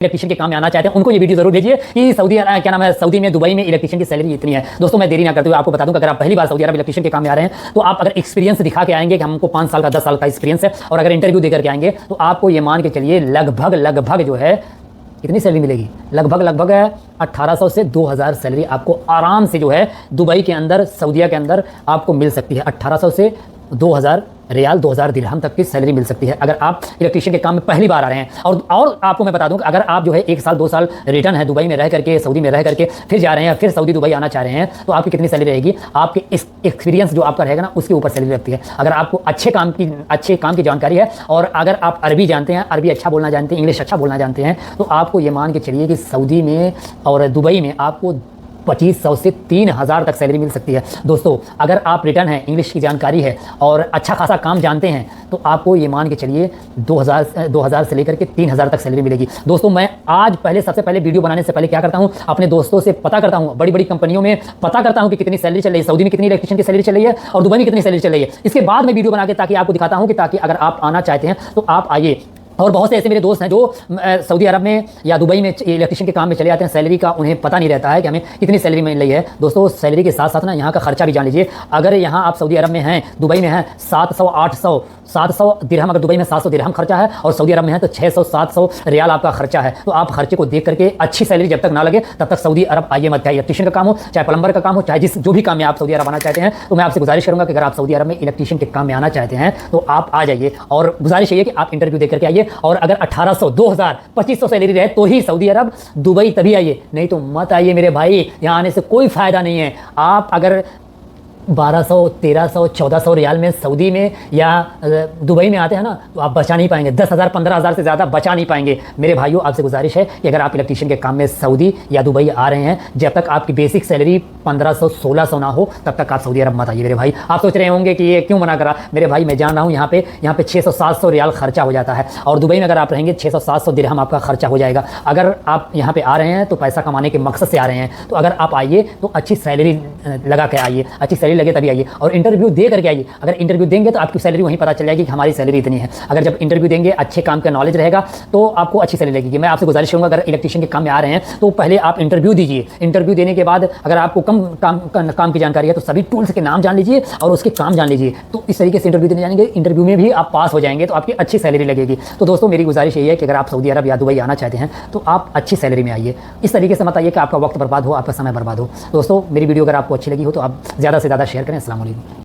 Electrician के काम में आना चाहते हैं उनको ये वीडियो जरूर भेजिए कि सऊदी में दुबई में इलेक्ट्रिशियन की सैलरी इतनी है। दोस्तों मैं देरी ना करते हुए आपको बता दूं कि अगर आप पहली बार सऊदी अरब इलेक्ट्रिशियन के काम में आ रहे हैं तो आप अगर एक्सपीरियंस दिखा के आएंगे कि हमको 5 साल का 10 साल का एक्सपीरियंस है और अगर इंटरव्यू देकर के आएंगे तो आपको ये मान के चलिए लगभग जो है कितनी सैलरी मिलेगी, लगभग 1800 से 2000 सैलरी आपको आराम से जो है दुबई के अंदर सऊदीया के अंदर आपको मिल सकती है। 1800 से 2000 रियाल 2000 दिरहम तक की सैलरी मिल सकती है अगर आप इलेक्ट्रिशियन के काम में पहली बार आ रहे हैं। और आपको मैं बता दूं कि अगर आप जो है 1 साल 2 साल रिटर्न है दुबई में रह करके सऊदी में रह करके फिर जा रहे हैं फिर सऊदी दुबई आना चाह रहे हैं तो आपकी कितनी सैलरी रहेगी, आपके इस एक्सपीरियंस जो आपका रहेगा ना उसके ऊपर सैलरी लगती है। अगर आपको अच्छे काम की जानकारी है और अगर आप अरबी जानते हैं, अरबी अच्छा बोलना जानते हैं, इंग्लिश अच्छा बोलना जानते हैं तो आपको ये मान के चलिए कि सऊदी में और दुबई में आपको 2500 से 3000 तक सैलरी मिल सकती है। दोस्तों अगर आप रिटर्न है, इंग्लिश की जानकारी है और अच्छा खासा काम जानते हैं तो आपको ये मान के चलिए 2000 से लेकर के 3000 तक सैलरी मिलेगी। दोस्तों मैं आज सबसे पहले वीडियो बनाने से पहले क्या करता हूँ, अपने दोस्तों से पता करता हूँ, बड़ी कंपनियों में पता करता हूँ कि कितनी सैलरी चल रही है, सऊदी में कितनी इलेक्ट्रिशियन की सैलरी चल रही है और दुबई में कितनी सैलरी चल रही है। इसके बाद मैं वीडियो बना के ताकि आपको दिखाता हूँ कि ताकि अगर आप आना चाहते हैं तो आप आइए। और बहुत से ऐसे मेरे दोस्त हैं जो सऊदी अरब में या दुबई में इलेक्ट्रिशियन के काम में चले जाते हैं, सैलरी का उन्हें पता नहीं रहता है कि हमें कितनी सैलरी मिल रही है। दोस्तों सैलरी के साथ साथ ना यहाँ का खर्चा भी जान लीजिए। अगर यहाँ आप सऊदी अरब में हैं, दुबई में हैं, 700 दिरहम, अगर दुबई में 700 दिरहम खर्चा है और सऊदी अरब में है तो 600-700 रियाल आपका खर्चा है। तो आप खर्चे को देख करके अच्छी सैलरी जब तक ना लगे तब तक सऊदी अरब आइए मत। चाहे इलेक्ट्रिशियन का काम हो, चाहे प्लम्बर का काम हो, चाहे जो भी काम में आप सऊदी अरब आना चाहते हैं तो मैं आपसे गुजारिश करूँगा कि अगर आप सऊदी अरब में इलेक्ट्रिशियन के काम में आना चाहते हैं तो आप आ जाइए। और गुजारिश ये कि आप इंटरव्यू दे करके आइए और अगर 1800, 2000, 2500 सैलरी रहे तो ही सऊदी अरब दुबई तभी आइए, नहीं तो मत आइए मेरे भाई। यहाँ आने से कोई फ़ायदा नहीं है। आप अगर 1200, 1300, 1400 रियाल में सऊदी में या दुबई में आते हैं ना तो आप बचा नहीं पाएंगे। 10,000, 15,000 से ज़्यादा बचा नहीं पाएंगे। मेरे भाइयों आपसे गुजारिश है कि अगर आप इलेक्ट्रिशियन के काम में सऊदी या दुबई आ रहे हैं, जब तक आपकी बेसिक सैलरी 1500, 1600 ना हो तब तक आप सऊदी अरब मत आइए मेरे भाई। आप सोच रहे होंगे कि ये क्यों मना करा। मेरे भाई मैं जान रहा हूँ यहाँ पे 600-700 रियाल खर्चा हो जाता है और दुबई में अगर आप रहेंगे 600-700 दिरहम आपका खर्चा हो जाएगा। अगर आप यहाँ पे आ रहे हैं तो पैसा कमाने के मकसद से आ रहे हैं तो अगर आप आइए तो अच्छी सैलरी लगा के आइए, अच्छी सैलरी लगे तभी आइए और इंटरव्यू दे करके आइए। अगर इंटरव्यू देंगे तो आपकी सैलरी वहीं पता चल जाएगी कि हमारी सैलरी इतनी है। अगर जब इंटरव्यू देंगे, अच्छे काम का नॉलेज रहेगा तो आपको अच्छी सैलरी लगेगी। मैं आपसे गुजारिश करूँगा अगर इलेक्ट्रिशियन के काम में आ रहे हैं तो पहले आप इंटरव्यू दीजिए। इंटरव्यू देने के बाद अगर आपको कम काम की जानकारी है तो सभी टूल्स के नाम जान लीजिए और उसके काम जान लीजिए। तो इस तरीके से इंटरव्यू देने जाएंगे, इंटरव्यू में भी आप पास हो जाएंगे तो आपकी अच्छी सैलरी लगेगी। तो दोस्तों मेरी गुजारिश यही है कि अगर आप सऊदी अरब या दुबई आना चाहते हैं तो आप अच्छी सैलरी में आइए। इस तरीके से मत आइए कि आपका वक्त बर्बाद हो, आपका समय बर्बाद हो। दोस्तों मेरी वीडियो अगर आपको अच्छी लगी हो तो आप ज़्यादा से ज़्यादा शेयर करें। अस्सलाम वालेकुम।